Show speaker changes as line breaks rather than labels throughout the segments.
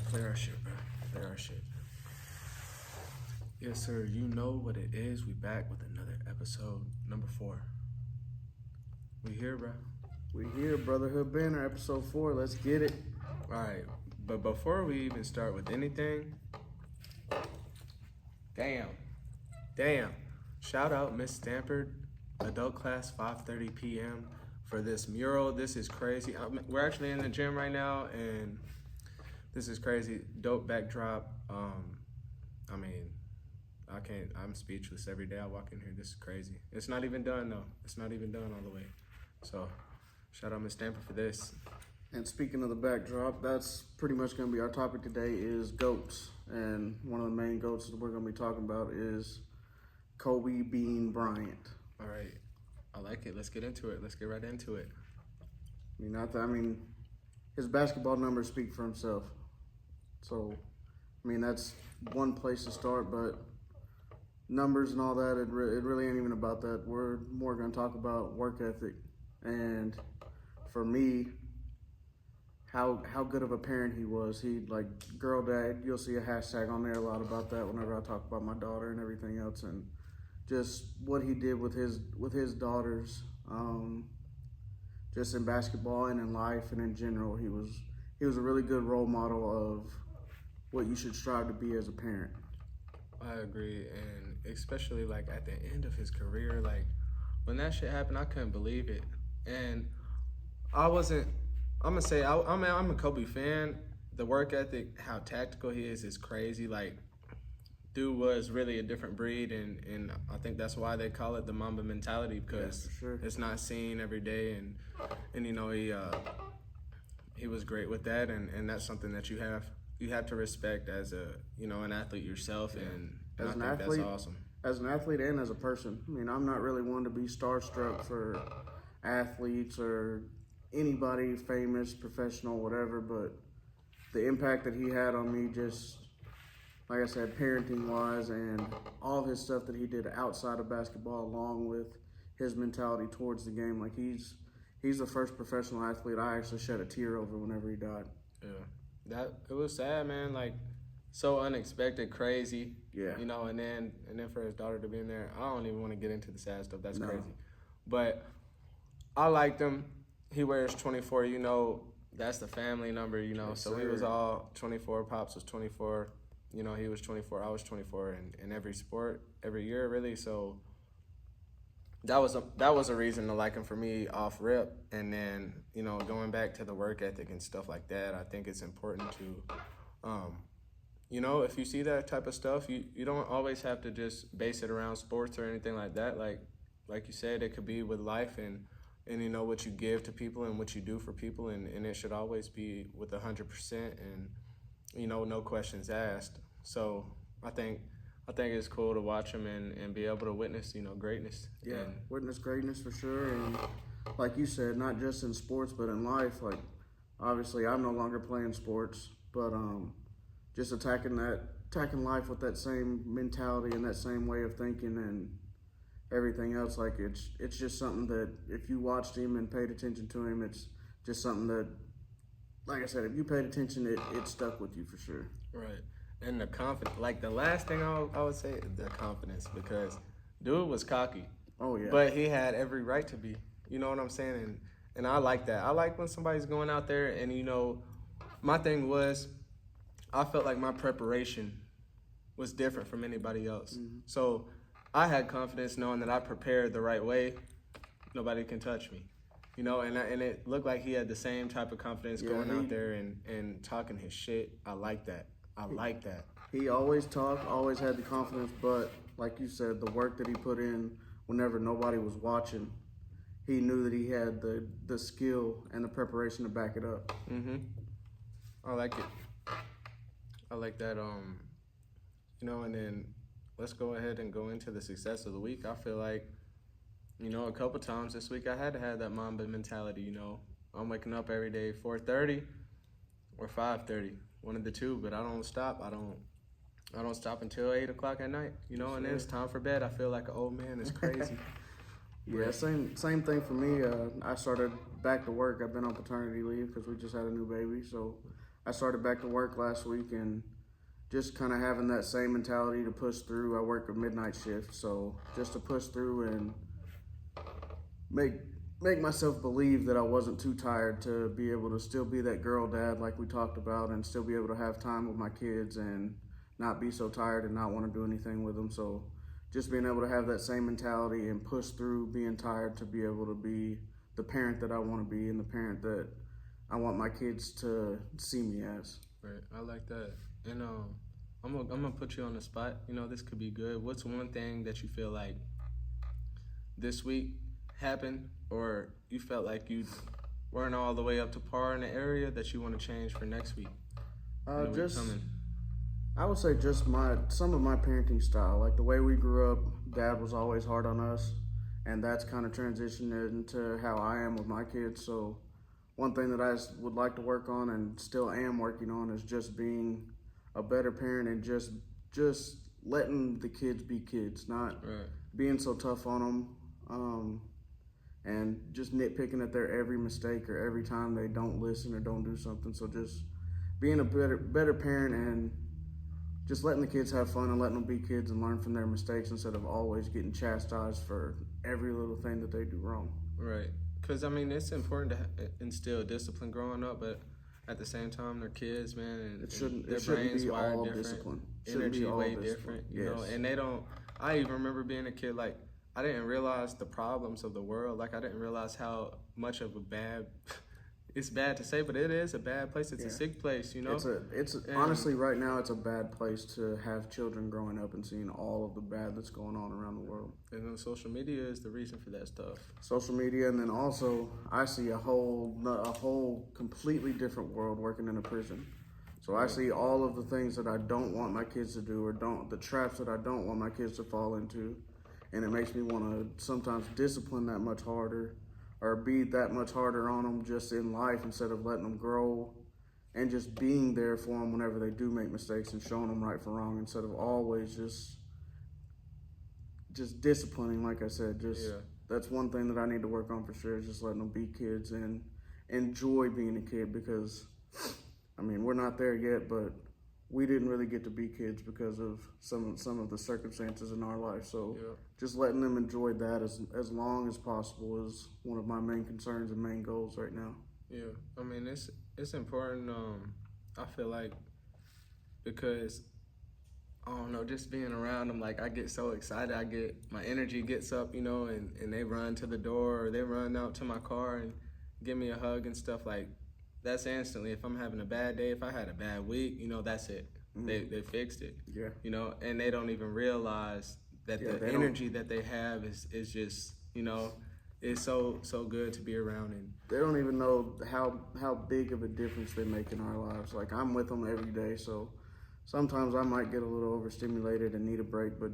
Play our shit, bro. Play our shit. Yes, sir. You know what it is. We back with another episode, number 4. We here, bro.
We here, Brotherhood Banter, episode 4. Let's get it.
All right. But before we even start with anything, damn. Shout out Miss Stanford, adult class, 5:30 p.m. for this mural. This is crazy. We're actually in the gym right now, and this is crazy. Dope backdrop. I'm speechless every day I walk in here. This is crazy. It's not even done though. It's not even done all the way. So shout out Miss Stanford for this.
And speaking of the backdrop, that's pretty much going to be our topic today is GOATs. And one of the main GOATs that we're going to be talking about is Kobe Bean Bryant.
All right. I like it. Let's get into it. Let's get right into it.
His basketball numbers speak for himself. So, that's one place to start, but numbers and all that, it really ain't even about that. We're more going to talk about work ethic. And for me, how good of a parent he was. He, girl dad, you'll see a hashtag on there a lot about that whenever I talk about my daughter and everything else. And just what he did with his daughters, just in basketball and in life and in general. He was a really good role model of what you should strive to be as a parent.
I agree, and especially at the end of his career, when that shit happened, I couldn't believe it. And I'm a Kobe fan. The work ethic, how tactical he is crazy. Dude was really a different breed, and I think that's why they call it the Mamba Mentality, because It's not seen every day, and he was great with that, and that's something that you have to respect as an athlete yourself, and
as an
athlete, that's awesome.
As an athlete and as a person. I'm not really one to be starstruck for athletes or anybody famous, professional, whatever, but the impact that he had on me, just like I said, parenting-wise, and all his stuff that he did outside of basketball, along with his mentality towards the game. He's the first professional athlete I actually shed a tear over whenever he died.
Yeah, it was sad, man. So unexpected, crazy.
Yeah.
And then for his daughter to be in there, I don't even want to get into the sad stuff. That's crazy. But I liked him. He wears 24. That's the family number.
Yes,
so
sir.
He was all 24. Pops was 24. He was 24. I was 24 in every sport, every year, really. So that was a reason to like him for me off rip. And then, going back to the work ethic and stuff like that, I think it's important to, if you see that type of stuff, you don't always have to just base it around sports or anything like that. Like you said, it could be with life and what you give to people and what you do for people, and it should always be with 100% and, no questions asked. So I think it's cool to watch him and be able to witness, greatness.
Yeah, witness greatness for sure. And like you said, not just in sports, but in life. Obviously, I'm no longer playing sports, but just attacking life with that same mentality and that same way of thinking and everything else. It's just something that if you watched him and paid attention to him, it's just something that, like I said, if you paid attention, it stuck with you for sure.
Right. And the confidence, the last thing I would say, the confidence, because dude was cocky.
Oh, yeah.
But he had every right to be. You know what I'm saying? And I like that. I like when somebody's going out there and, my thing was, I felt like my preparation was different from anybody else. Mm-hmm. So I had confidence knowing that I prepared the right way. Nobody can touch me. And it looked like he had the same type of confidence going out there and talking his shit. I like that.
He always talked, always had the confidence, but like you said, the work that he put in whenever nobody was watching, he knew that he had the skill and the preparation to back it up.
Mm-hmm. I like it. I like that. And then let's go ahead and go into the success of the week. I feel like, a couple times this week I had to have that Mamba mentality. I'm waking up every day 4:30 or 5:30, one of the two, but I don't stop. I don't stop until 8 o'clock at night. And then it's time for bed. I feel like an old man. It's crazy.
Yeah, same thing for me. I started back to work. I've been on paternity leave because we just had a new baby, so I started back to work last week, and just kind of having that same mentality to push through. I work a midnight shift, so just to push through and make make myself believe that I wasn't too tired to be able to still be that girl dad like we talked about, and still be able to have time with my kids and not be so tired and not want to do anything with them. So just being able to have that same mentality and push through being tired to be able to be the parent that I want to be and the parent that I want my kids to see me as.
Right, I like that. And I'm gonna put you on the spot. You know, this could be good. What's one thing that you feel like this week happened, or you felt like you weren't all the way up to par in the area that you want to change for next week?
Just I would say just some of my parenting style, like the way we grew up. Dad was always hard on us, and that's kind of transitioned into how I am with my kids. So one thing that I would like to work on and still am working on is just being a better parent and just letting the kids be kids, not being so tough on them, and just nitpicking at their every mistake or every time they don't listen or don't do something. So just being a better parent and just letting the kids have fun and letting them be kids and learn from their mistakes instead of always getting chastised for every little thing that they do wrong.
Right. Because, I mean, it's important to instill discipline growing up, but at the same time, they're kids, man. And
It shouldn't
be
all
different,
discipline.
energy way different, you know. And they don't, I even remember being a kid, like, I didn't realize the problems of the world. Like, I didn't realize how much of a bad, it's bad to say, but it is a bad place. It's a sick place, you know.
Honestly, right now, it's a bad place to have children growing up and seeing all of the bad that's going on around the world.
And then social media is the reason for that stuff.
Social media, and then also I see a whole completely different world working in a prison. So I see all of the things that I don't want my kids to do, or the traps that I don't want my kids to fall into, and it makes me want to sometimes discipline that much harder, or be that much harder on them just in life instead of letting them grow and just being there for them whenever they do make mistakes and showing them right from wrong instead of always just disciplining. Like I said, that's one thing that I need to work on for sure, is just letting them be kids and enjoy being a kid, because I mean, we're not there yet, but we didn't really get to be kids because of some of the circumstances in our life. So just letting them enjoy that as long as possible is one of my main concerns and main goals right now.
Yeah, I mean, it's important, I feel like, because, I don't know, just being around them, like, I get so excited. My energy gets up, you know, and they run to the door, or they run out to my car and give me a hug and stuff. Like, that's instantly. If I'm having a bad day, if I had a bad week, you know, that's it. Mm-hmm. They fixed it. Yeah. You know, and they don't even realize that the energy that they have is just, you know, it's so good to be around. And
they don't even know how big of a difference they make in our lives. Like, I'm with them every day, so sometimes I might get a little overstimulated and need a break, but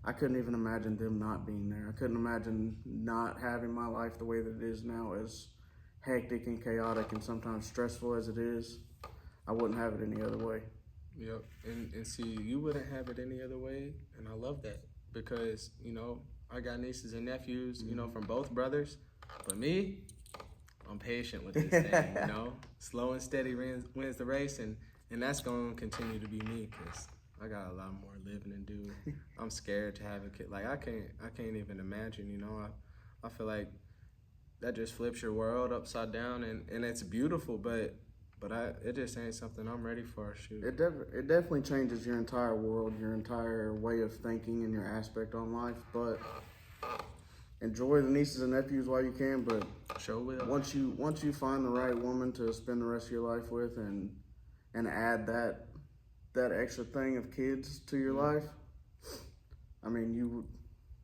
I couldn't even imagine them not being there. I couldn't imagine not having my life the way that it is now, as hectic and chaotic and sometimes stressful as it is. I wouldn't have it any other way.
Yep. And see, you wouldn't have it any other way, and I love that, because, you know, I got nieces and nephews, you know, from both brothers, but me, I'm patient with this thing, you know. Slow and steady wins the race, and that's going to continue to be me, because I got a lot more living to do. I'm scared to have a kid. Like, I can't even imagine, you know. I feel like that just flips your world upside down, and it's beautiful, but it just ain't something I'm ready for. Shoot.
It definitely changes your entire world, your entire way of thinking, and your aspect on life. But enjoy the nieces and nephews while you can. But
sure will.
Once you find the right woman to spend the rest of your life with, and add that extra thing of kids to your life, I mean,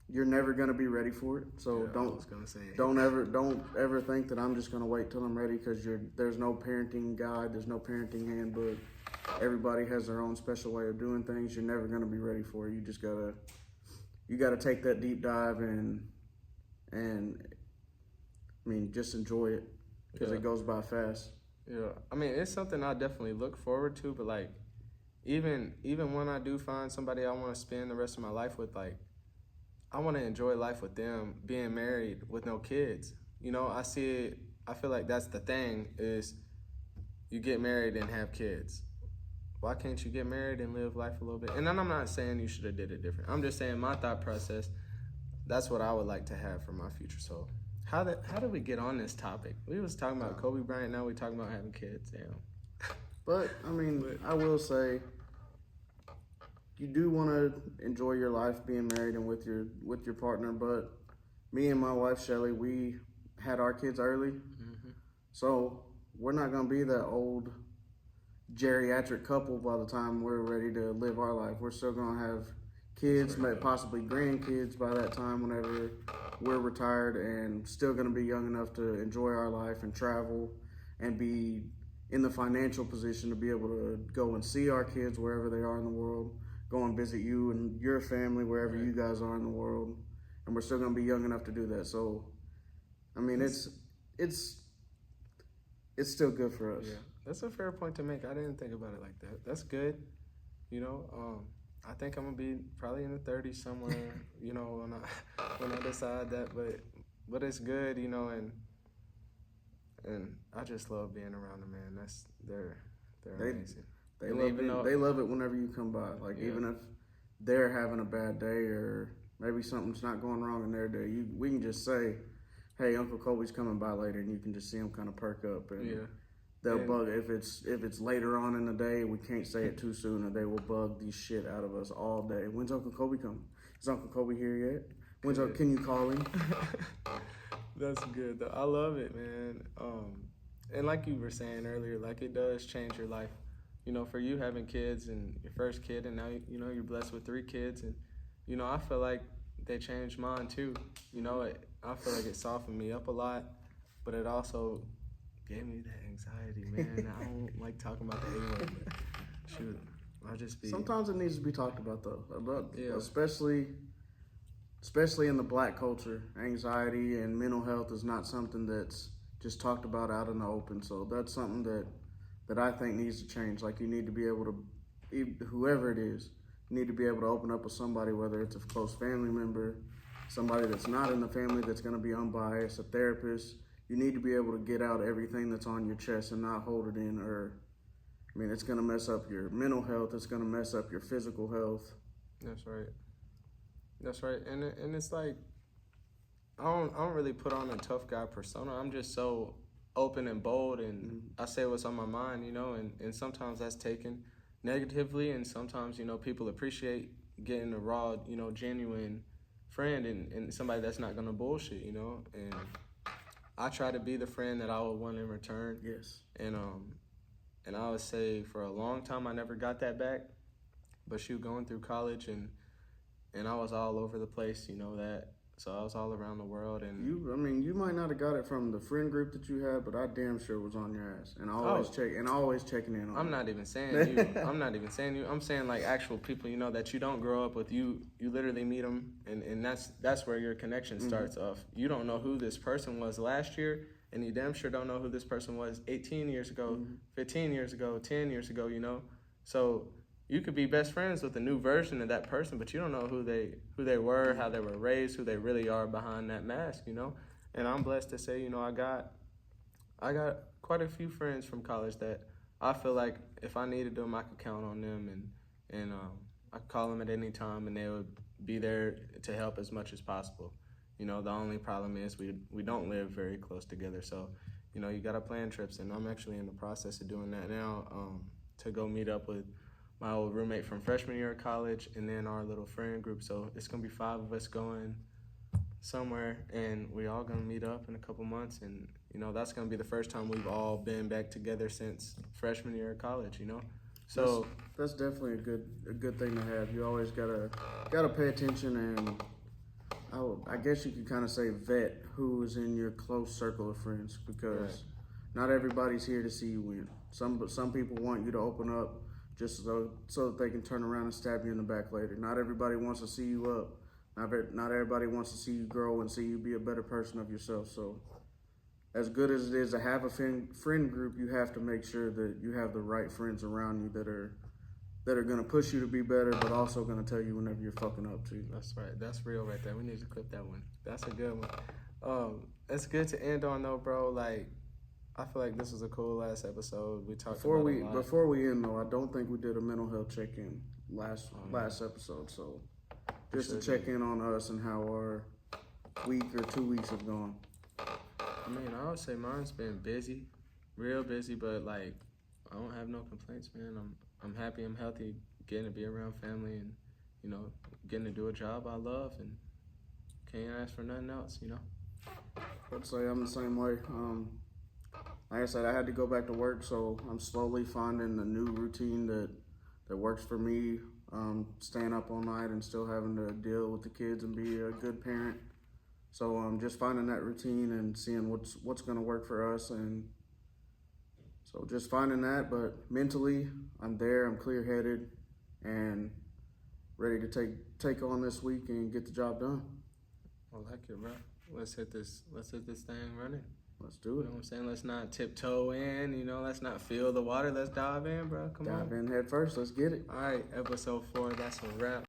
you're never gonna be ready for it. So don't ever think that I'm just gonna wait till I'm ready, because there's no parenting guide, there's no parenting handbook. Everybody has their own special way of doing things. You're never gonna be ready for it. You just gotta take that deep dive and I mean, just enjoy it, because it goes by fast.
Yeah, I mean, it's something I definitely look forward to, but like, even when I do find somebody I want to spend the rest of my life with, like, I want to enjoy life with them, being married with no kids. You know, I feel like that's the thing, is you get married and have kids. Why can't you get married and live life a little bit? And then I'm not saying you should have did it different. I'm just saying my thought process. That's what I would like to have for my future. So how did we get on this topic? We was talking about Kobe Bryant. Now we talking about having kids. Damn.
But I mean, I will say, you do want to enjoy your life being married and with your partner. But me and my wife Shelly, we had our kids early, so we're not gonna be that old geriatric couple by the time we're ready to live our life. We're still gonna have kids, possibly grandkids by that time whenever we're retired, and still gonna be young enough to enjoy our life and travel and be in the financial position to be able to go and see our kids wherever they are in the world, go and visit you and your family wherever you guys are in the world, and we're still gonna be young enough to do that. So, I mean, it's still good for us.
Yeah, that's a fair point to make. I didn't think about it like that. That's good. You know, I think I'm gonna be probably in the 30s somewhere. You know, when I decide that, but it's good. You know, and I just love being around them, man. They're amazing.
They love it whenever you come by. Like, even if they're having a bad day or maybe something's not going wrong in their day, we can just say, "Hey, Uncle Kobe's coming by later," and you can just see them kind of perk up. And they'll bug if it's later on in the day. We can't say it too soon, or they will bug the shit out of us all day. When's Uncle Kobe coming? Is Uncle Kobe here yet? Can you call him?
That's good though. I love it, man. And like you were saying earlier, like it does change your life. You know, for you having kids and your first kid, and now you know you're blessed with 3 kids, and you know I feel like they changed mine too. You know, I feel like it softened me up a lot, but it also gave me that anxiety, man. I don't like talking about that anyway. But shoot, I'll just be.
Sometimes it needs to be talked about though, especially in the Black culture. Anxiety and mental health is not something that's just talked about out in the open. So that's something that I think needs to change. Like, you need to be able to, whoever it is, you need to be able to open up with somebody, whether it's a close family member, somebody that's not in the family that's going to be unbiased, a therapist. You need to be able to get out everything that's on your chest and not hold it in, I mean, it's going to mess up your mental health. It's going to mess up your physical health.
That's right. That's right. And it's like, I don't really put on a tough guy persona. I'm just so open and bold, and I say what's on my mind, you know, and sometimes that's taken negatively, and sometimes, you know, people appreciate getting a raw, you know, genuine friend and somebody that's not gonna bullshit, you know, and I try to be the friend that I would want in return.
Yes.
And I would say for a long time I never got that back, but shoot, going through college and I was all over the place, you know that. So I was all around the world, and
you might not have got it from the friend group that you had, but I damn sure was on your ass, and always checking in on.
I'm not even saying you. I'm not even saying you. I'm saying like actual people, you know, that you don't grow up with. You literally meet them, and that's where your connection starts off. You don't know who this person was last year, and you damn sure don't know who this person was 18 years ago, 15 years ago, 10 years ago. You know, so. You could be best friends with a new version of that person, but you don't know who they were, how they were raised, who they really are behind that mask, you know? And I'm blessed to say, you know, I got quite a few friends from college that I feel like if I needed them, I could count on them, and I could call them at any time, and they would be there to help as much as possible. You know, the only problem is we don't live very close together, so, you know, you got to plan trips, and I'm actually in the process of doing that now, to go meet up with my old roommate from freshman year of college, and then our little friend group. So it's gonna be 5 of us going somewhere, and we all gonna meet up in a couple months. And you know, that's gonna be the first time we've all been back together since freshman year of college. You know, so
that's definitely a good thing to have. You always gotta pay attention, and I guess you could kind of say vet who is in your close circle of friends, because not everybody's here to see you win. Some people want you to open up just so that they can turn around and stab you in the back later. Not everybody wants to see you up. Not everybody wants to see you grow and see you be a better person of yourself. So as good as it is to have a friend group, you have to make sure that you have the right friends around you that are going to push you to be better, but also going to tell you whenever you're fucking up too.
That's right. That's real right there. We need to clip that one. That's a good one. It's good to end on though, bro. Like, I feel like this was a cool last episode. We talked
Before
about a lot.
before we end though, I don't think we did a mental health check in last episode. So just to check in on us and how our week or 2 weeks have gone.
I mean, I would say mine's been busy, real busy, but like I don't have no complaints, man. I'm happy, I'm healthy, getting to be around family, and you know, getting to do a job I love, and can't ask for nothing else, you know.
I'd say I'm the same way. Like I said, I had to go back to work, so I'm slowly finding a new routine that works for me. Staying up all night and still having to deal with the kids and be a good parent. So just finding that routine and seeing what's going to work for us, and so just finding that. But mentally, I'm there. I'm clear-headed and ready to take on this week and get the job done.
I like it, bro. Let's hit this thing running.
Let's do
You
it.
know what I'm saying? Let's not tiptoe in, you know, let's not feel the water. Let's dive in, bro. Come on.
Dive in head first. Let's get it.
All right, episode 4, that's a wrap.